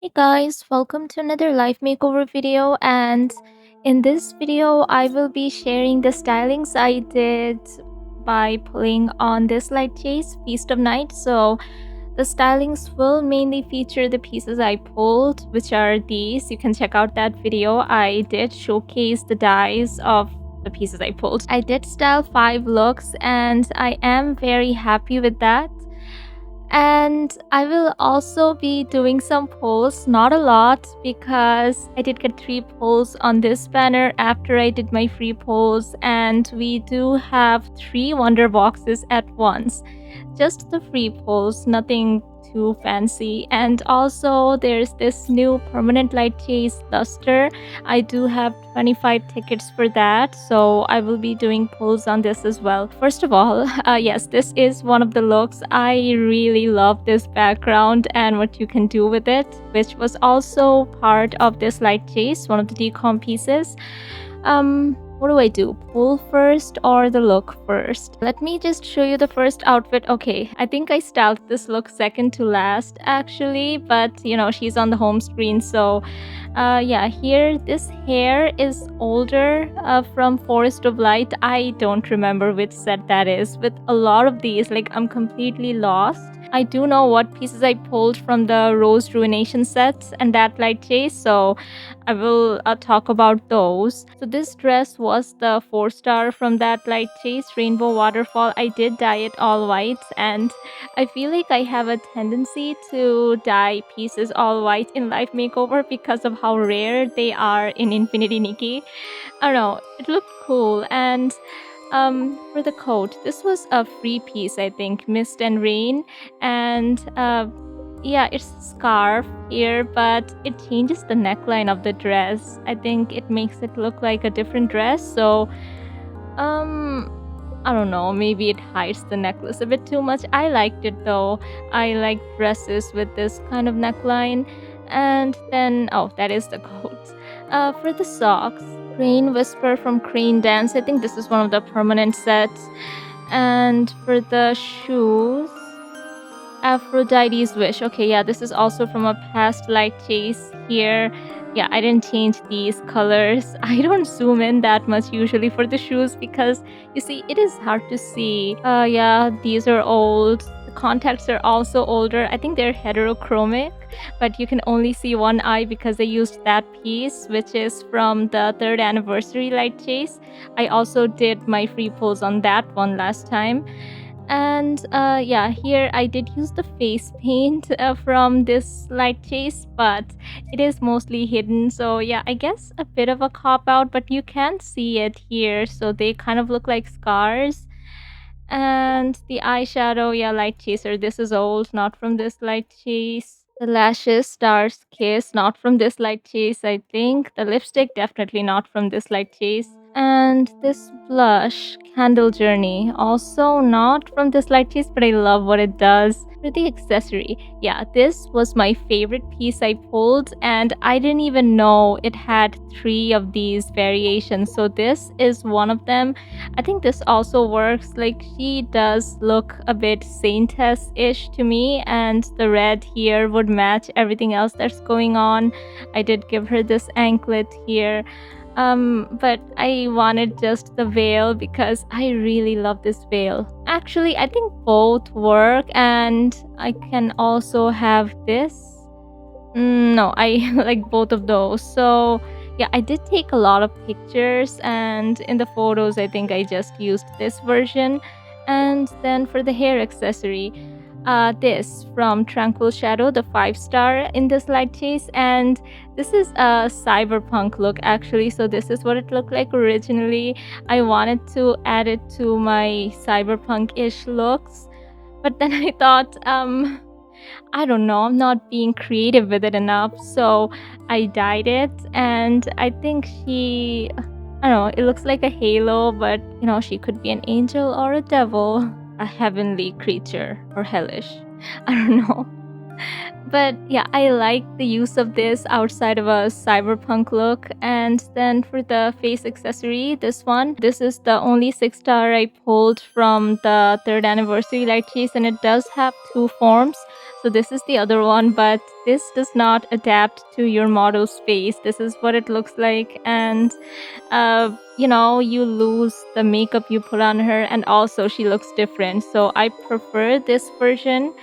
Hey guys, welcome to another life makeover video, and in this video I will be sharing the stylings I did by pulling on this Lightchase Feast of Night. So the stylings will mainly feature the pieces I pulled, which are these. You can check out that video. I did showcase the dyes of the pieces I pulled. I did style 5 looks and I am very happy with that. And I will also be doing some pulls, not a lot, because I did get 3 pulls on this banner after I did my free pulls, and we do have 3 wonder boxes at once. Just the free pulls, nothing too fancy. And also there's this new permanent Lightchase luster. I do have 25 tickets for that, so I will be doing pulls on this as well. First of all, yes, this is one of the looks. I really love this background and what you can do with it, which was also part of this Lightchase, one of the decom pieces. What do I do? Pull first or the look first? Let me just show you the first outfit. Okay, I think I styled this look second to last actually, but you know, she's on the home screen. So yeah, here this hair is older from Forest of Light. I don't remember which set that is. With a lot of these, like, I'm completely lost. I do know what pieces I pulled from the Rose Ruination sets and that Lightchase, so I will talk about those. So this dress was the 4-star from that Lightchase Rainbow Waterfall. I did dye it all white, and I feel like I have a tendency to dye pieces all white in Life Makeover because of how rare they are in Infinity Nikki. I don't know, it looked cool. And for the coat, this was a free piece, I think, Mist and Rain. And yeah, it's a scarf here, but it changes the neckline of the dress. I think it makes it look like a different dress. So I don't know, maybe it hides the necklace a bit too much. I liked it though. I like dresses with this kind of neckline. And then, oh, that is the coat. For the socks, Crane Whisper from Crane Dance. I think this is one of the permanent sets. And for the shoes, Aphrodite's Wish. Okay, yeah, this is also from a past Lightchase here. Yeah, I didn't change these colors. I don't zoom in that much usually for the shoes because, you see, it is hard to see. Yeah, these are old. The contacts are also older. I think they're heterochromic, but you can only see one eye because I used that piece, which is from the 3rd anniversary Lightchase. I also did my free pulls on that one last time. And yeah, here I did use the face paint from this Lightchase, but it is mostly hidden. So yeah, I guess a bit of a cop out, but you can see it here. So they kind of look like scars. And the eyeshadow, yeah, Light Chaser. This is old, not from this Lightchase. The lashes, Star's Kiss, not from this Lightchase, I think. The lipstick, definitely not from this Lightchase. And this blush, Candle Journey, also not from this Lightchase, but I love what it does. For the accessory, yeah, this was my favorite piece I pulled, and I didn't even know it had 3 of these variations. So this is one of them. I think this also works. Like, she does look a bit saintess-ish to me, and the red here would match everything else that's going on. I did give her this anklet here. But I wanted just the veil because I really love this veil. Actually, I think both work, and I can also have this. No, I like both of those. So yeah, I did take a lot of pictures, and in the photos I think I just used this version. And then for the hair accessory, this from Tranquil Shadow, the 5-star in this Lightchase, and this is a cyberpunk look actually. So this is what it looked like originally. I wanted to add it to my cyberpunk-ish looks, but then I thought, I don't know, I'm not being creative with it enough, so I dyed it, and I think she, I don't know, it looks like a halo, but you know, she could be an angel or a devil, a heavenly creature, or hellish. I don't know. But yeah, I like the use of this outside of a cyberpunk look. And then for the face accessory, this one, this is the only 6-star I pulled from the 3rd anniversary Lightchase, and it does have 2 forms. So this is the other one, but this does not adapt to your model's face. This is what it looks like, and you lose the makeup you put on her, and also she looks different. So I prefer this version.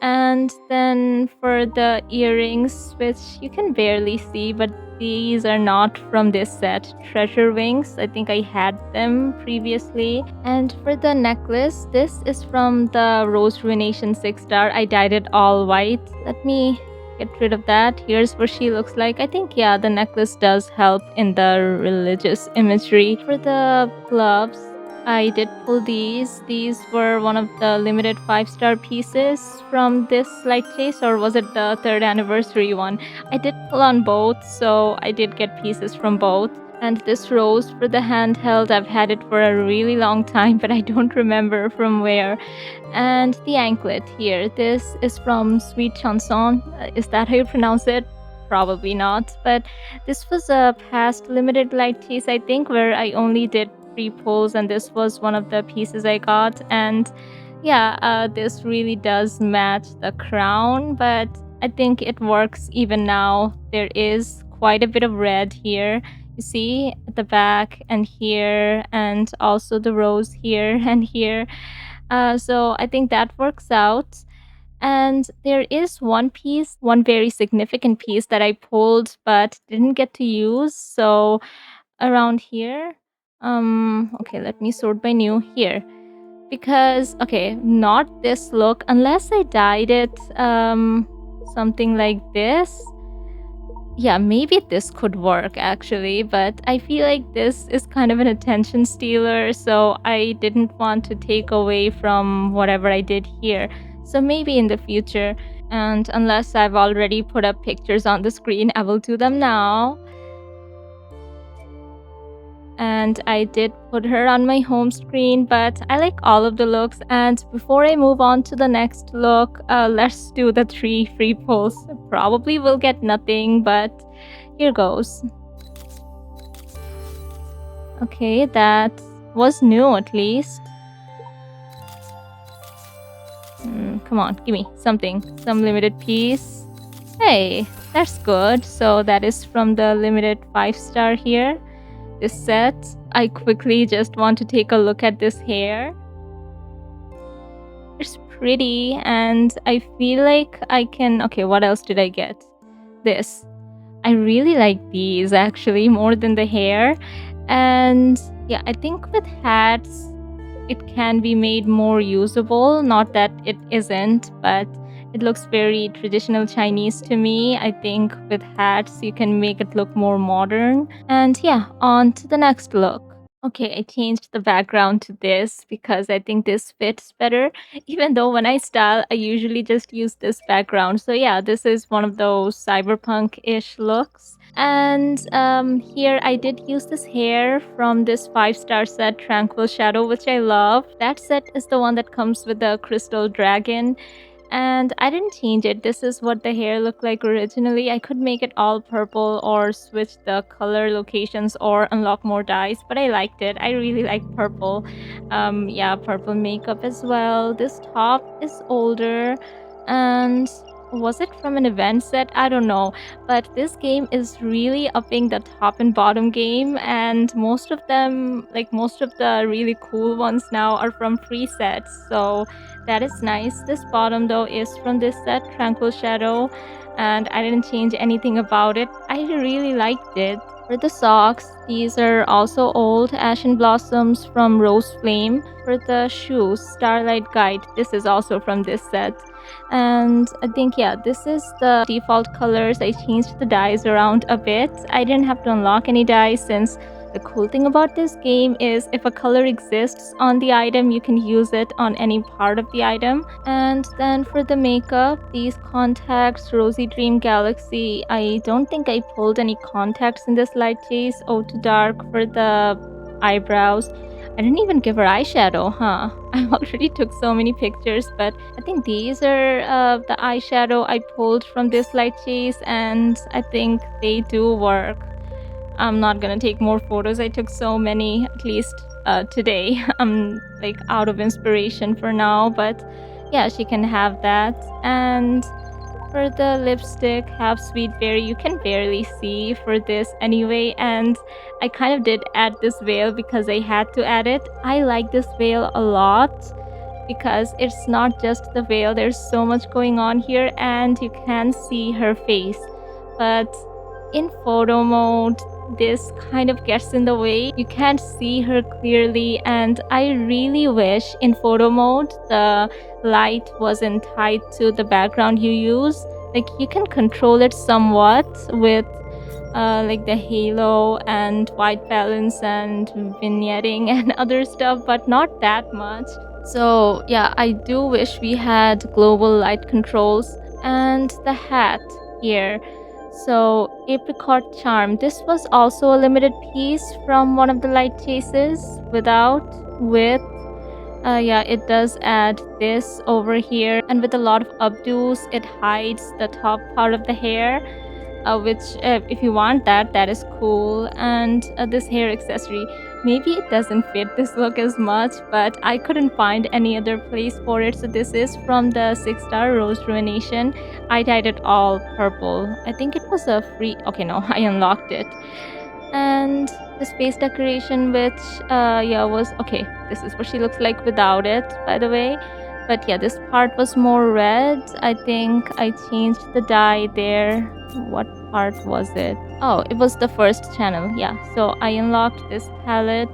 And then for the earrings, which you can barely see, but these are not from this set. Treasure wings, I think I had them previously. And for the necklace, this is from the Rose Ruination 6 star. I dyed it all white. Let me get rid of that. Here's what she looks like. I think, yeah, the necklace does help in the religious imagery. For the gloves, I did pull these. These were one of the limited 5-star pieces from this Lightchase, or was it the 3rd anniversary one? I did pull on both, so I did get pieces from both. And this rose for the handheld, I've had it for a really long time, but I don't remember from where. And the anklet here, this is from Sweet Chanson. Is that how you pronounce it? Probably not, but this was a past limited Lightchase, I think, where I only did pulls, and this was one of the pieces I got. And yeah, this really does match the crown, but I think it works even now. There is quite a bit of red here, you see, at the back and here, and also the rose here and here. So I think that works out. And there is one piece, one very significant piece that I pulled but didn't get to use. So around here, okay, let me sort by new here, because okay, not this look, unless I dyed it something like this. Yeah, maybe this could work actually, but I feel like this is kind of an attention stealer, so I didn't want to take away from whatever I did here. So maybe in the future, and unless I've already put up pictures on the screen, I will do them now. And I did put her on my home screen, but I like all of the looks. And before I move on to the next look, let's do the 3 free pulls. Probably will get nothing, but here goes. Okay, that was new at least. Come on, give me something, some limited piece. Hey, that's good. So that is from the limited 5-star here. This set. I quickly just want to take a look at this hair. It's pretty, and I feel like I can... Okay, what else did I get? This. I really like these actually more than the hair. And yeah, I think with hats it can be made more usable. Not that it isn't, but it looks very traditional Chinese to me. I think with hats you can make it look more modern. And yeah, on to the next look. Okay, I changed the background to this because I think this fits better. Even though when I style, I usually just use this background. So yeah, this is one of those cyberpunk-ish looks. And here I did use this hair from this 5-star set, Tranquil Shadow, which I love. That set is the one that comes with the crystal dragon. And I didn't change it. This is what the hair looked like originally. I could make it all purple or switch the color locations or unlock more dyes, but I liked it. I really like purple. Yeah, purple makeup as well. This top is older, and was it from an event set? I don't know, but this game is really upping the top and bottom game, and most of them, like most of the really cool ones now, are from free sets, so that is nice. This bottom though is from this set, Tranquil Shadow, and I didn't change anything about it. I really liked it. For the socks, these are also old Ashen Blossoms from Rose Flame. For the shoes, Starlight Guide, this is also from this set. And I think, yeah, this is the default colors. I changed the dyes around a bit. I didn't have to unlock any dyes, since the cool thing about this game is if a color exists on the item, you can use it on any part of the item. And then for the makeup, these contacts, Rosy Dream Galaxy, I don't think I pulled any contacts in this Lightchase. Ode to Dark for the eyebrows. I didn't even give her eyeshadow, huh? I already took so many pictures, but I think these are the eyeshadow I pulled from this Lightchase, and I think they do work. I'm not gonna take more photos. I took so many, at least today. I'm like out of inspiration for now, but yeah, she can have that. And for the lipstick, Half Sweet Berry, you can barely see for this anyway. And I kind of did add this veil because I had to add it. I like this veil a lot because it's not just the veil, there's so much going on here, and you can see her face. But in photo mode, this kind of gets in the way. You can't see her clearly, and I really wish in photo mode the light wasn't tied to the background you use. Like, you can control it somewhat with like the halo and white balance and vignetting and other stuff, but not that much. So yeah, I do wish we had global light controls. And the hat here. So apricot charm. This was also a limited piece from one of the light chases without with yeah, it does add this over here, and with a lot of updos, it hides the top part of the hair, which, if you want that, that is cool. And this hair accessory, maybe it doesn't fit this look as much, but I couldn't find any other place for it. So this is from the 6-star Rose Ruination. I dyed it all purple. I think it was a free. Okay, no, I unlocked it. And the space decoration, which yeah, was okay. This is what she looks like without it, by the way. But yeah, this part was more red. I think I changed the dye there. What part was it? Oh, it was the first channel. Yeah, so I unlocked this palette.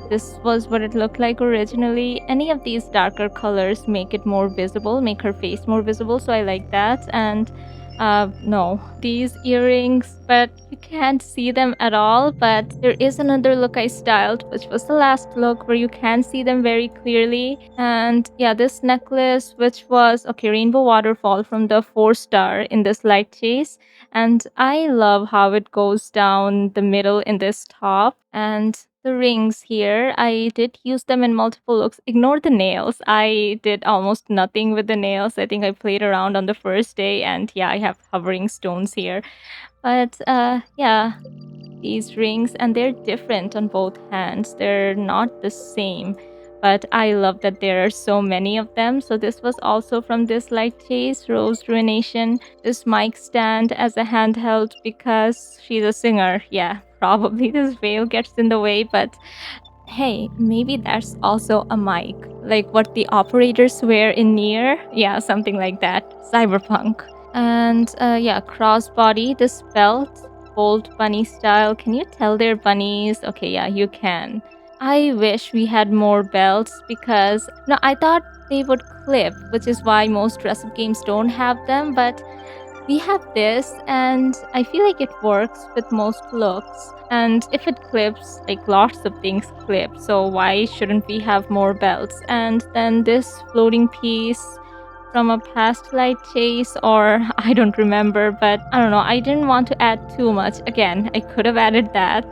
This was what it looked like originally. Any of these darker colors make it more visible, make her face more visible, so I like that. And no, these earrings, but you can't see them at all. But there is another look I styled, which was the last look where you can see them very clearly. And yeah, this necklace, which was, okay, Rainbow Waterfall from the 4-star in this Lightchase. And I love how it goes down the middle in this top. And the rings here, I did use them in multiple looks. Ignore the nails. I did almost nothing with the nails. I think I played around on the first day, and yeah, I have hovering stones here. But yeah, these rings, and they're different on both hands. They're not the same. But I love that there are so many of them. So this was also from this Lightchase, Rose Ruination. This mic stand as a handheld because she's a singer. Yeah, probably this veil gets in the way, but hey, maybe that's also a mic. Like what the operators wear in Nier. Yeah, something like that. Cyberpunk. And yeah, crossbody, this belt, bold bunny style. Can you tell they're bunnies? Okay, yeah, you can. I wish we had more belts because no, I thought they would clip, which is why most dress-up games don't have them, but we have this, and I feel like it works with most looks. And if it clips, like lots of things clip, so why shouldn't we have more belts? And then this floating piece from a past light chase, or I don't remember, but I don't know. I didn't want to add too much. Again, I could have added that.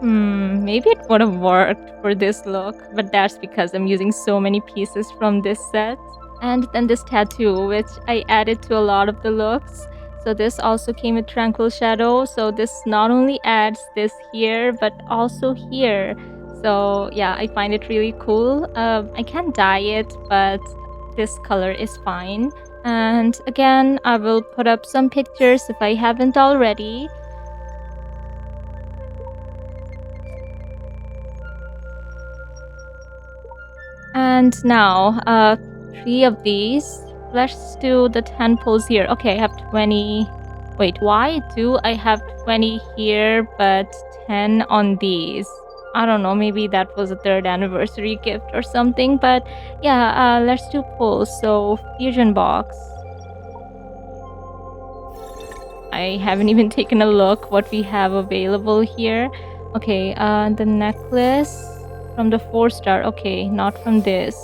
Maybe it would have worked for this look, but that's because I'm using so many pieces from this set. And then this tattoo, which I added to a lot of the looks. So this also came with Tranquil Shadow. So this not only adds this here, but also here. So yeah, I find it really cool. I can't dye it, but this color is fine. And again, I will put up some pictures if I haven't already. And now, 3 of these. Let's do the 10 pulls here. Okay, I have 20. Wait, why do I have 20 here but 10 on these? I don't know, maybe that was a 3rd anniversary gift or something, but yeah, let's do pulls. So, fusion box. I haven't even taken a look what we have available here. Okay, the necklace from the 4-star. Okay, not from this.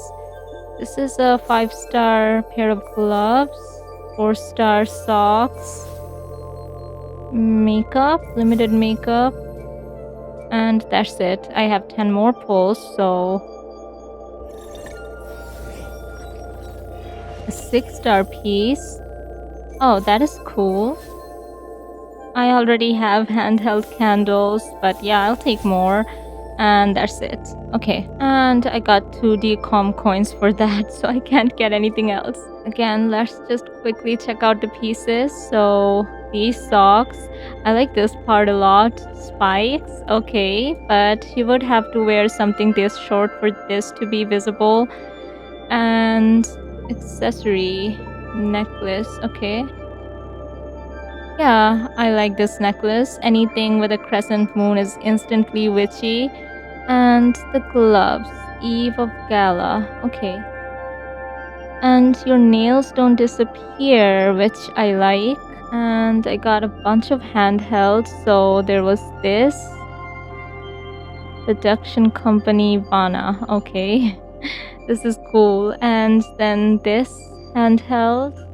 This is a 5-star pair of gloves, 4-star socks, makeup, limited makeup, and that's it. I have 10 more pulls, so a 6-star piece. Oh, that is cool. I already have handheld candles, but yeah, I'll take more. And that's it. Okay. And I got 2D com coins for that, so I can't get anything else. Again, let's just quickly check out the pieces. So these socks, I like this part a lot. Spikes, okay, but you would have to wear something this short for this to be visible. And accessory necklace, okay. Yeah, I like this necklace. Anything with a crescent moon is instantly witchy. And the gloves, Eve of Gala, okay. And your nails don't disappear, which I like. And I got a bunch of handhelds. So there was this production company Vana. Okay. This is cool. And then this handheld.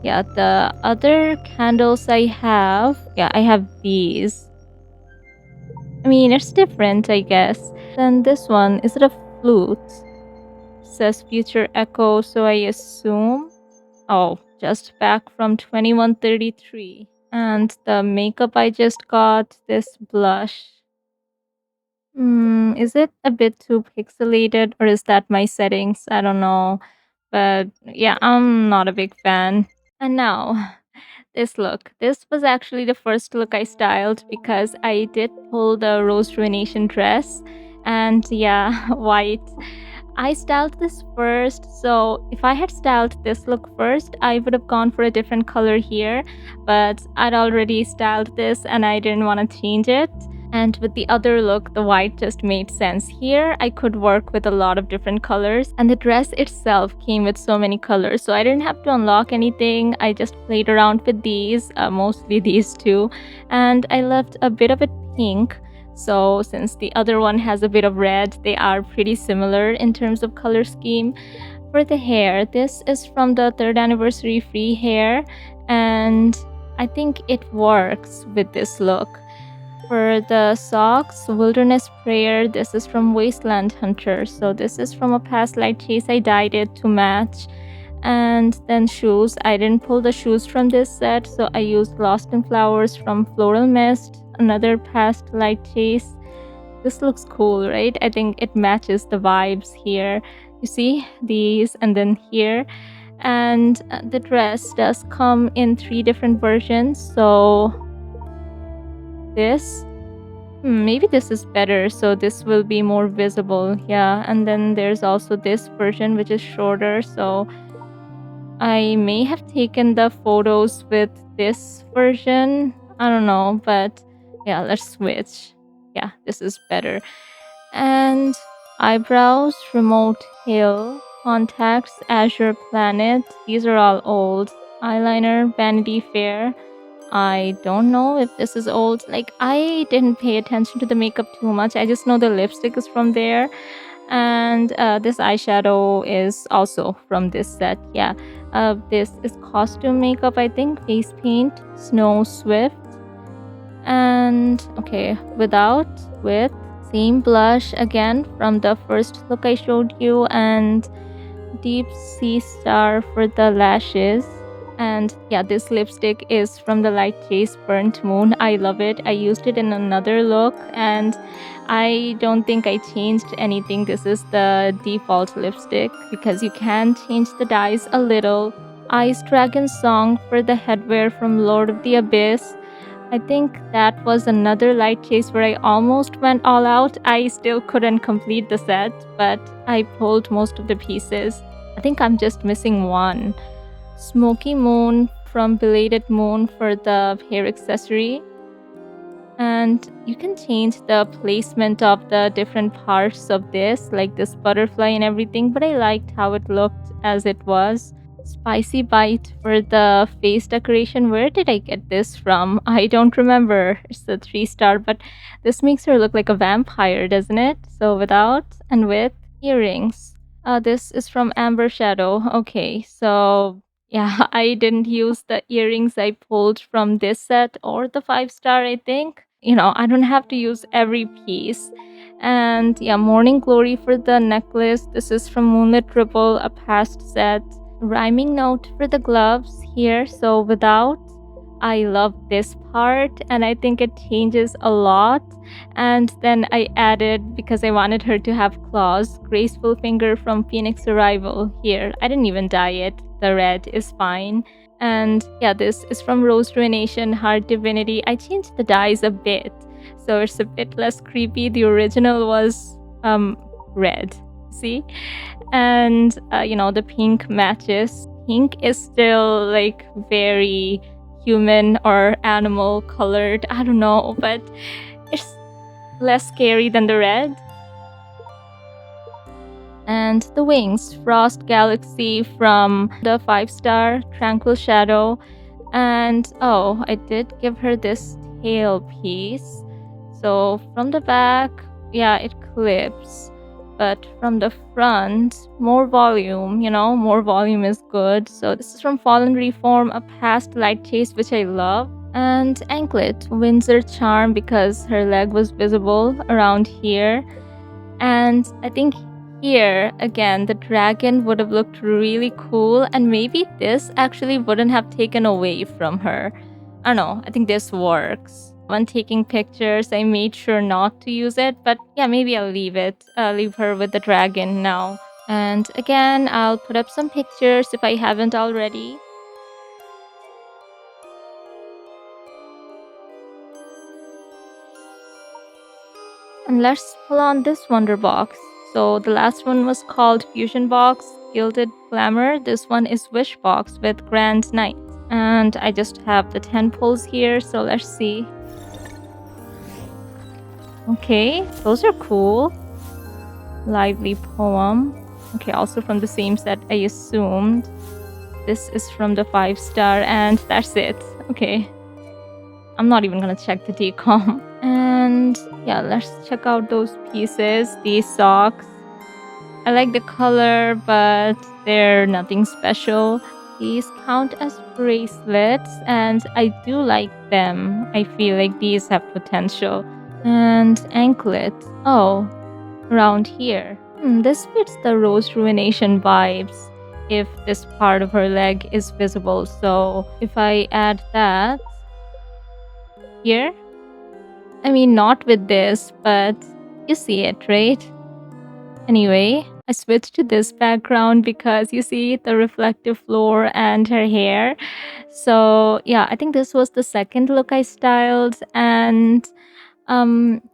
Yeah, the other candles I have. Yeah, I have these. I mean, it's different, I guess. Then this one, is it a flute? Says future echo, so I assume. Oh, just back from 2133. And the makeup I just got, this blush. Is it a bit too pixelated or is that my settings? I don't know. But yeah, I'm not a big fan. And now, this look. This was actually the first look I styled because I did pull the Rose Ruination dress. And yeah, white. I styled this first, so if I had styled this look first, I would have gone for a different color here, but I'd already styled this and I didn't want to change it. And with the other look, the white just made sense. Here, I could work with a lot of different colors, and the dress itself came with so many colors, so I didn't have to unlock anything. I just played around with these, mostly these two, and I left a bit of it pink. So since the other one has a bit of red, they are pretty similar in terms of color scheme. For the hair, this is from the 3rd anniversary free hair, and I think it works with this look. For the socks, Wilderness Prayer, this is from Wasteland Hunter. So this is from a past Lightchase. I dyed it to match. And then shoes, I didn't pull the shoes from this set, so I used Lost in Flowers from Floral Mist, another past Lightchase. This looks cool, right? I think it matches the vibes here. You see these and then here. And the dress does come in 3 different versions. So this maybe this is better, so this will be more visible. Yeah, and then there's also this version which is shorter, so I may have taken the photos with this version. I don't know, but yeah, let's switch. Yeah, this is better. And eyebrows, Remote Hill, contacts, Azure Planet. These are all old. Eyeliner, Vanity Fair. I don't know if this is old. Like, I didn't pay attention to the makeup too much. I just know the lipstick is from there. And this eyeshadow is also from this set. Yeah. This is costume makeup, I think. Face paint, Snow Swift. And okay, without, with, same blush again from the first look I showed you. And Deep Sea Star for the lashes. And yeah, this lipstick is from the Lightchase Burnt Moon. I love it. I used it in another look and I don't think I changed anything. This is the default lipstick because you can change the dyes a little. Ice Dragon Song for the headwear from Lord of the Abyss. I think that was another Lightchase where I almost went all out. I still couldn't complete the set, but I pulled most of the pieces. I think I'm just missing one. Smoky Moon from Belated Moon for the hair accessory. And you can change the placement of the different parts of this, like this butterfly and everything, but I liked how it looked as it was. Spicy Bite for the face decoration. Where did I get this from? I don't remember. It's a 3-star, but this makes her look like a vampire, doesn't it? So without and with earrings. This is from Amber Shadow. Okay, so yeah, I didn't use the earrings I pulled from this set or the 5-star, I think. You know, I don't have to use every piece. And yeah, Morning Glory for the necklace. This is from Moonlit Ripple, a past set. Rhyming note for the gloves here, so without, I love this part, and I think it changes a lot. And then I added, because I wanted her to have claws, Graceful Finger from Phoenix Arrival here. I didn't even dye it. The red is fine. And yeah, this is from Rose Ruination, Heart Divinity. I changed the dyes a bit, so it's a bit less creepy. The original was red. See? And the pink matches. Pink is still like very human or animal colored. I don't know, but it's less scary than the red. And the wings, Frost Galaxy from the 5-star Tranquil Shadow. And oh, I did give her this tail piece. So from the back, yeah, it clips. But from the front, more volume, more volume is good. So this is from Fallen Reform, a past Lightchase, which I love. And anklet, Windsor Charm, because her leg was visible around here. And I think here, again, the dragon would have looked really cool, and maybe this actually wouldn't have taken away from her. I don't know, I think this works. When taking pictures, I made sure not to use it, but yeah, maybe I'll leave it. Leave her with the dragon now. And again, I'll put up some pictures if I haven't already. And let's pull on this Wonder Box. So the last one was called Fusion Box, Gilded Glamour. This one is Wish Box with Grand Knight. And I just have the 10 pulls here, so let's see. Okay, those are cool. Lively Poem. Okay, also from the same set, I assumed. This is from the 5-star, and that's it. Okay. I'm not even gonna check the decom. And yeah, let's check out those pieces. These socks. I like the color, but they're nothing special. These count as bracelets, and I do like them. I feel like these have potential. And anklet. Oh, around here. This fits the Rose Ruination vibes if this part of her leg is visible. So if I add that here, I mean, not with this, but you see it, right? Anyway, I switched to this background because you see the reflective floor and her hair. So yeah, I think this was the second look I styled. And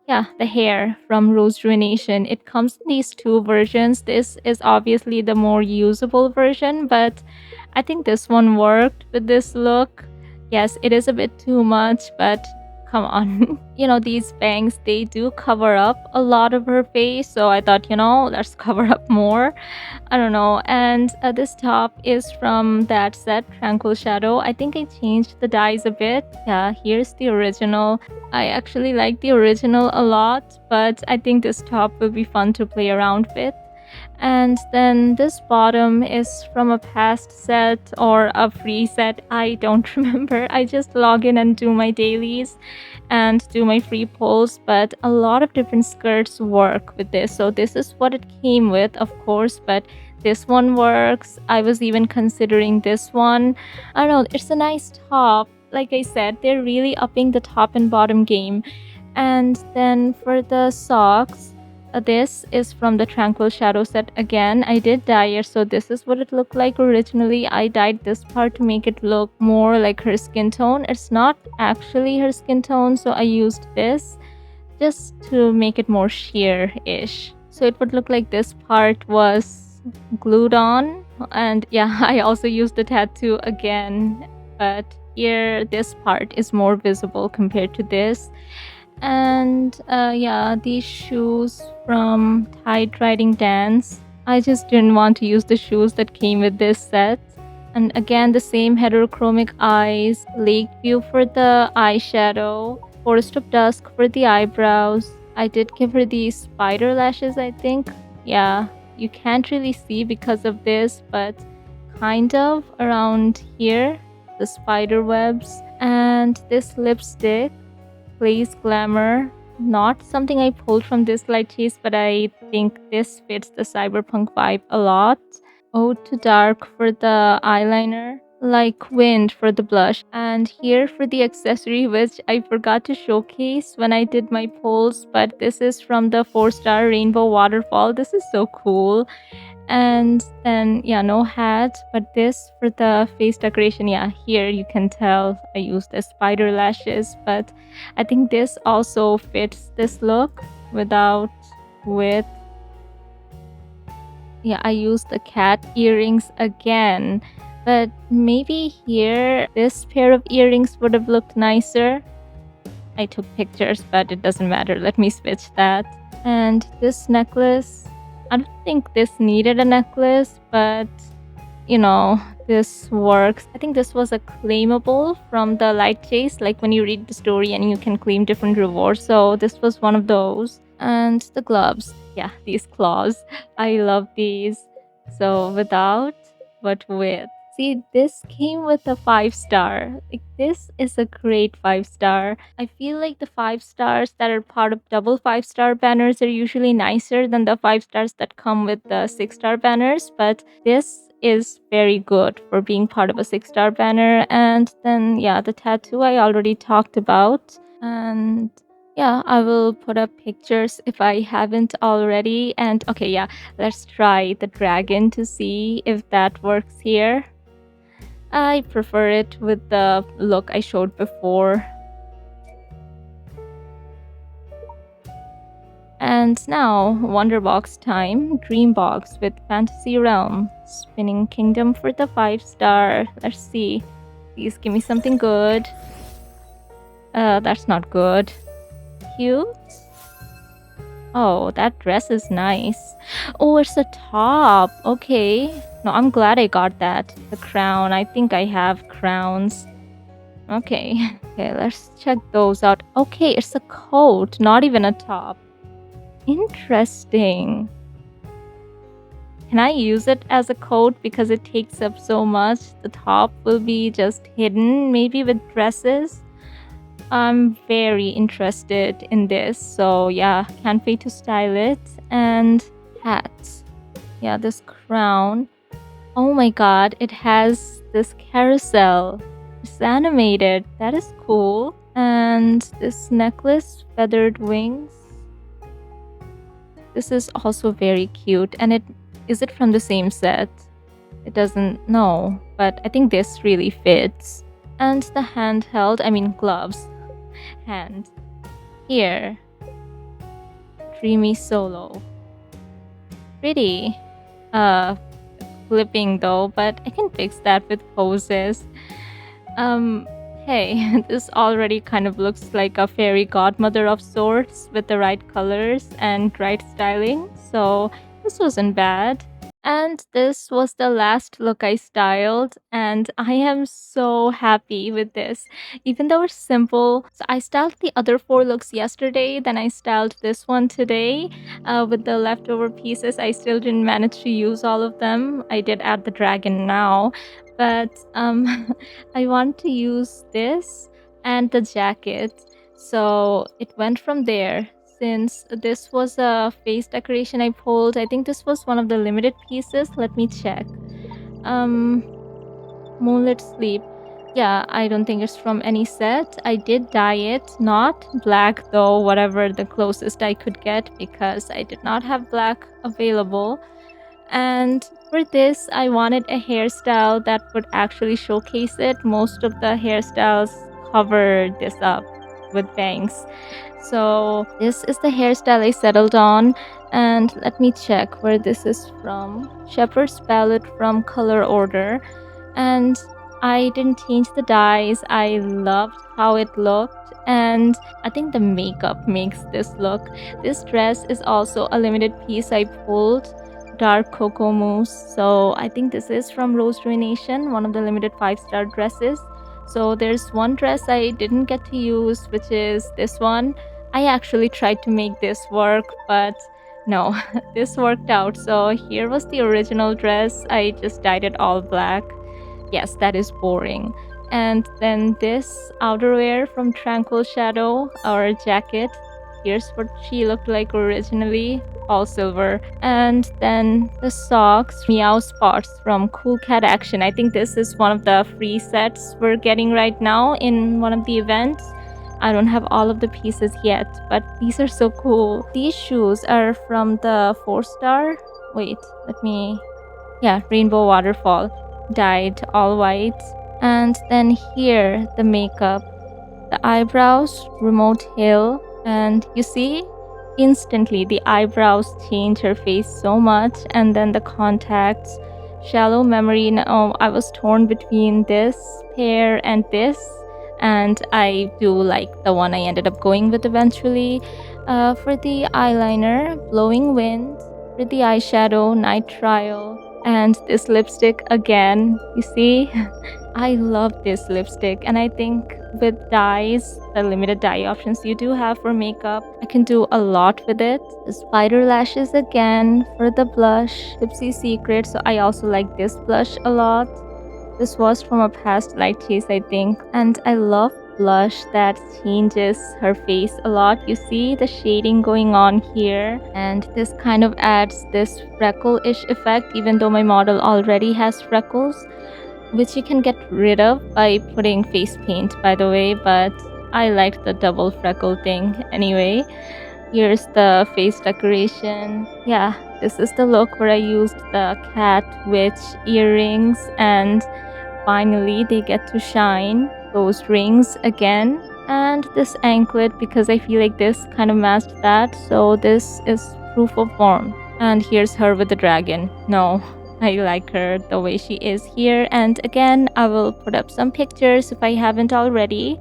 yeah, the hair from Rose Ruination. It comes in these two versions. This is obviously the more usable version, but I think this one worked with this look. Yes, it is a bit too much, but come on. These bangs, they do cover up a lot of her face, so I thought, let's cover up more. I don't know. And this top is from that set, Tranquil Shadow. I think I changed the dyes a bit. Yeah, here's the original. I actually like the original a lot, but I think this top will be fun to play around with. And then this bottom is from a past set or a free set. I don't remember. I just log in and do my dailies and do my free pulls, but a lot of different skirts work with this. So this is what it came with, of course, but this one works. I was even considering this one. I don't know, it's a nice top. Like I said, they're really upping the top and bottom game. And then for the socks, this is from the Tranquil Shadow set again. I did dye it, so this is what it looked like originally. I dyed this part to make it look more like her skin tone. It's not actually her skin tone, so I used this just to make it more sheer-ish. So it would look like this part was glued on. And yeah, I also used the tattoo again, but here this part is more visible compared to this. And yeah, these shoes from Tide Riding Dance. I just didn't want to use the shoes that came with this set. And again, the same heterochromic eyes, Lake View for the eyeshadow, Forest of Dusk for the eyebrows. I did give her these spider lashes, I think. Yeah, you can't really see because of this, but kind of around here, the spider webs. And this lipstick, Blaze Glamour. Not something I pulled from this Lightchase, but I think this fits the cyberpunk vibe a lot. Ode to Dark for the eyeliner. like wind for the blush. And here for the accessory, which I forgot to showcase when I did my polls, but this is from the 4-star Rainbow Waterfall. This is so cool. And then, yeah, no hat, but this for the face decoration. Yeah, here you can tell I used the spider lashes, but I think this also fits this look without with. Yeah, I used the cat earrings again, but maybe here this pair of earrings would have looked nicer. I took pictures, but it doesn't matter. Let me switch that. And this necklace, I don't think this needed a necklace, but you know, this works. I think this was a claimable from the Lightchase, like when you read the story and you can claim different rewards. So this was one of those. And the gloves. Yeah, these claws. I love these. So without, but with. See, this came with a 5-star. Like, this is a great 5-star. I feel like the 5 stars that are part of double 5-star banners are usually nicer than the 5 stars that come with the 6-star banners, but this is very good for being part of a 6-star banner. And then, yeah, the tattoo I already talked about. And yeah, I will put up pictures if I haven't already. And okay, yeah, let's try the dragon to see if that works here. I prefer it with the look I showed before. And now, Wonderbox time, Dreambox with Fantasy Realm. Spinning Kingdom for the 5-star. Let's see. Please give me something good. That's not good. Cute. Oh, that dress is nice. Oh, it's a top. Okay. No, I'm glad I got that. The crown. I think I have crowns. Okay. Okay, let's check those out. Okay, it's a coat, not even a top. Interesting. Can I use it as a coat because it takes up so much? The top will be just hidden, maybe with dresses. I'm very interested in this. So yeah, can't wait to style it. And hats. Yeah, this crown. Oh my god, it has this carousel. It's animated. That is cool. And this necklace, feathered wings. This is also very cute. And is it from the same set? It doesn't know, but I think this really fits. And the handheld, I mean gloves. Hand. Here. Dreamy solo. Pretty. Flipping though, but I can fix that with poses. Hey, this already kind of looks like a fairy godmother of sorts with the right colors and right styling, so this wasn't bad. And this was the last look I styled, and I am so happy with this. Even though it's simple, so I styled the other 4 looks yesterday, then I styled this one today. With the leftover pieces, I still didn't manage to use all of them. I did add the dragon now, but I want to use this and the jacket. So it went from there. Since this was a face decoration I pulled, I think this was one of the limited pieces. Let me check. Moonlit Sleep. Yeah, I don't think it's from any set. I did dye it, not black though, whatever the closest I could get, because I did not have black available. And for this, I wanted a hairstyle that would actually showcase it. Most of the hairstyles cover this up with bangs. So this is the hairstyle I settled on. And let me check where this is from. Shepherd's Palette from Color Order. And I didn't change the dyes. I loved how it looked. And I think the makeup makes this look. This dress is also a limited piece I pulled. Dark cocoa mousse. So I think this is from Rose Ruination, one of the limited 5-star dresses. So there's one dress I didn't get to use, which is this one. I actually tried to make this work, but no, this worked out. So here was the original dress. I just dyed it all black. Yes, that is boring. And then this outerwear from Tranquil Shadow, our jacket. Here's what she looked like originally, all silver. And then the socks, Meow Spots from Cool Cat Action. I think this is one of the free sets we're getting right now in one of the events. I don't have all of the pieces yet, but these are so cool. These shoes are from the 4-star. Wait, let me... Yeah, Rainbow Waterfall. Dyed all white. And then here, the makeup. The eyebrows, Remote Hill. And you see, instantly the eyebrows change her face so much. And then the contacts, Shallow Memory. Now, I was torn between this pair and this. And I do like the one I ended up going with eventually. For the eyeliner, Blowing Wind. For the eyeshadow, Night Trial. And this lipstick again, you see? I love this lipstick, and I think with dyes, the limited dye options you do have for makeup, I can do a lot with it. The spider lashes again for the blush, Tipsy Secret, so I also like this blush a lot. This was from a past Lightchase, I think, and I love blush that changes her face a lot. You see the shading going on here, and this kind of adds this freckle-ish effect, even though my model already has freckles, which you can get rid of by putting face paint, by the way, but I liked the double freckle thing anyway. Here's the face decoration. Yeah, this is the look where I used the cat witch earrings, and finally they get to shine. Those rings again, and this anklet, because I feel like this kind of matched that, so this is proof of form. And here's her with the dragon. No, I like her the way she is here. And again, I will put up some pictures if I haven't already.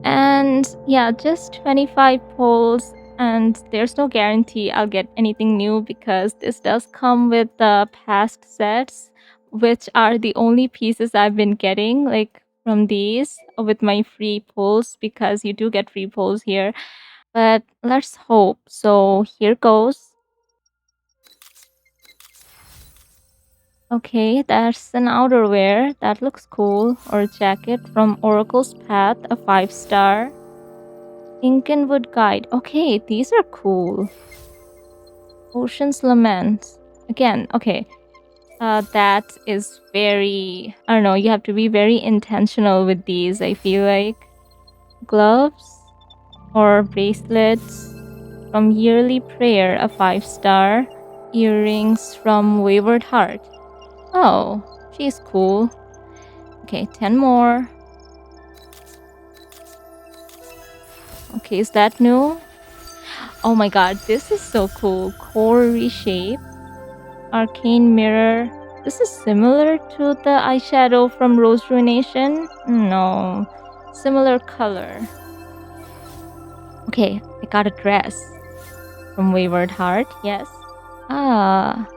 And yeah, just 25 polls, and there's no guarantee I'll get anything new because this does come with the past sets, which are the only pieces I've been getting, like from these with my free polls, because you do get free polls here. But let's hope. So here goes. Okay, that's an outerwear. That looks cool. Or jacket from Oracle's Path, a 5-star. Inkenwood Guide. Okay, these are cool. Ocean's Lament. Again, okay. That is very... I don't know, you have to be very intentional with these, I feel like. Gloves or bracelets from Yearly Prayer, a 5-star. Earrings from Wayward Heart. Oh, she's cool. Okay, 10 more. Okay, is that new? Oh my god, this is so cool. Core Reshape. Arcane Mirror. This is similar to the eyeshadow from Rose Ruination. No. Similar color. Okay, I got a dress. From Wayward Heart, yes. Ah,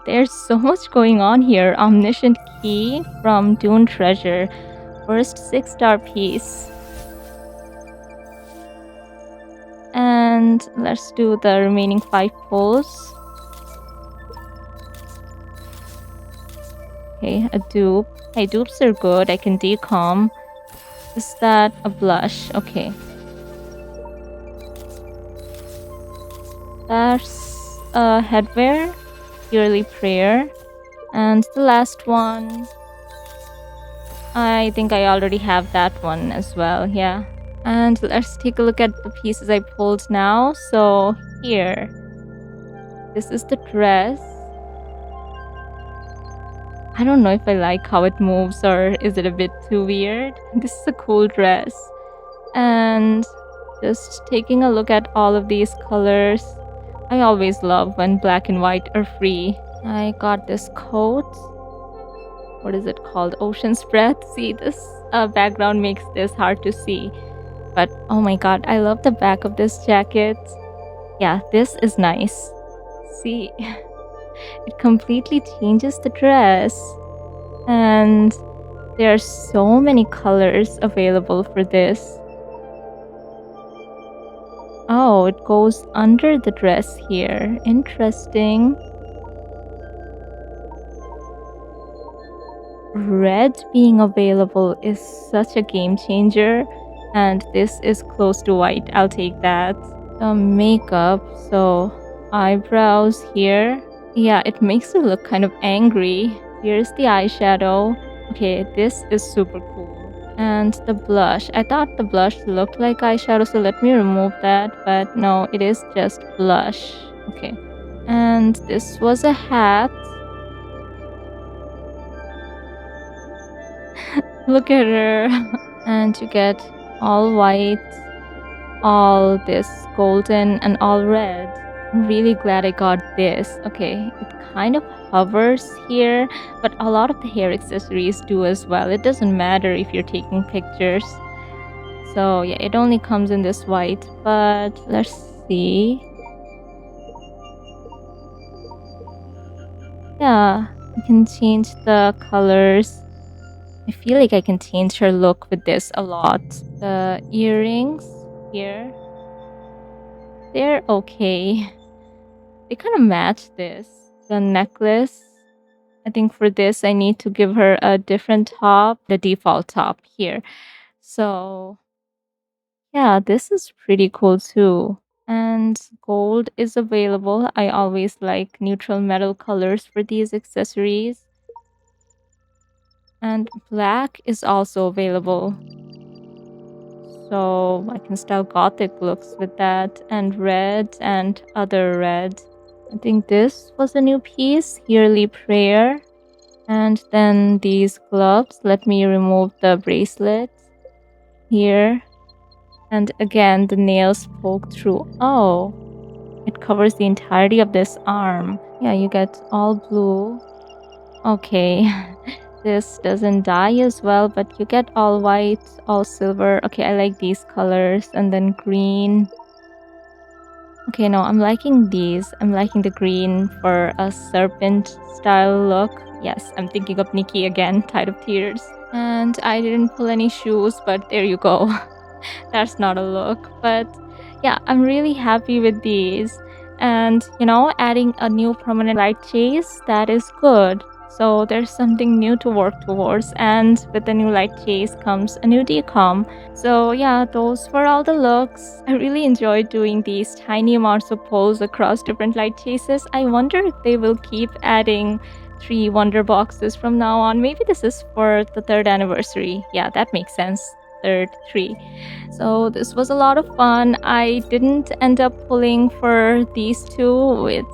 there's so much going on here. Omniscient Key from Dune Treasure. First 6-star piece. And let's do the remaining 5 pulls. Okay, a dupe. Hey, dupes are good. I can decom. Is that a blush? Okay. That's a headwear. Yearly Prayer. And the last one, I think I already have that one as well, yeah. And let's take a look at the pieces I pulled now. So here, this is the dress. I don't know if I like how it moves, or is it a bit too weird? This is a cool dress. And just taking a look at all of these colors. I always love when black and white are free. I got this coat. What is it called? Ocean's Breath. See, this background makes this hard to see. But oh my god, I love the back of this jacket. Yeah, this is nice. See, it completely changes the dress. And there are so many colors available for this. Oh, it goes under the dress here. Interesting. red being available is such a game changer, and this is close to white. I'll take that. The makeup, so eyebrows here. Yeah, it makes it look kind of angry. Here's the eyeshadow. Okay, this is super cool. And the blush. I thought the blush looked like eyeshadow, so let me remove that. But no, it is just blush. Okay. And this was a hat. Look at her. And you get all white, all this golden, and all red. I'm really glad I got this. Okay, it kind of hovers here, but a lot of the hair accessories do as well. It doesn't matter if you're taking pictures. So yeah, it only comes in this white, but let's see. Yeah, you can change the colors. I feel like I can change her look with this a lot. The earrings here, they're okay. They kind of match this. The necklace, I think for this I need to give her a different top, the default top here. So yeah, this is pretty cool too. And gold is available. I always like neutral metal colors for these accessories. And black is also available. So I can style gothic looks with that, and red and other red. I think this was a new piece, Yearly Prayer. And then these gloves. Let me remove the bracelet here. And again, the nails poke through. Oh, it covers the entirety of this arm. Yeah, you get all blue. Okay, this doesn't dye as well, but you get all white, all silver. Okay, I like these colors. And then green. Okay, no, I'm liking these. I'm liking the green for a serpent style look. Yes, I'm thinking of Nikki again, Tide of Tears. And I didn't pull any shoes, but there you go. That's not a look. But yeah, I'm really happy with these. And adding a new permanent light chase, that is good. So there's something new to work towards. And with the new light chase comes a new decom. So yeah, those were all the looks. I really enjoyed doing these tiny amounts of pulls across different light chases. I wonder if they will keep adding 3 wonder boxes from now on. Maybe this is for the 3rd anniversary. Yeah, that makes sense. 3rd, 3. So this was a lot of fun. I didn't end up pulling for these two, which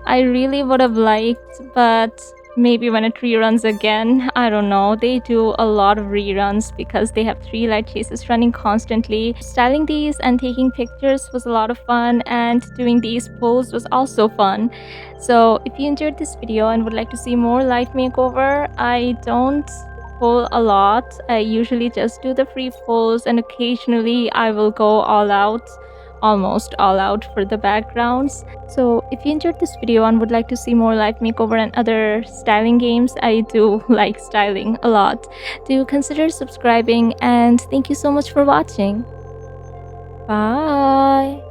I really would have liked, but maybe when it reruns again, I don't know. They do a lot of reruns because they have 3 light chases running constantly. Styling these and taking pictures was a lot of fun, and doing these pulls was also fun. So if you enjoyed this video and would like to see more light makeover, I don't pull a lot. I usually just do the free pulls, and occasionally I will go all out, almost all out for the backgrounds. So if you enjoyed this video and would like to see more light makeover and other styling games, I do like styling a lot, do consider subscribing, and thank you so much for watching. Bye!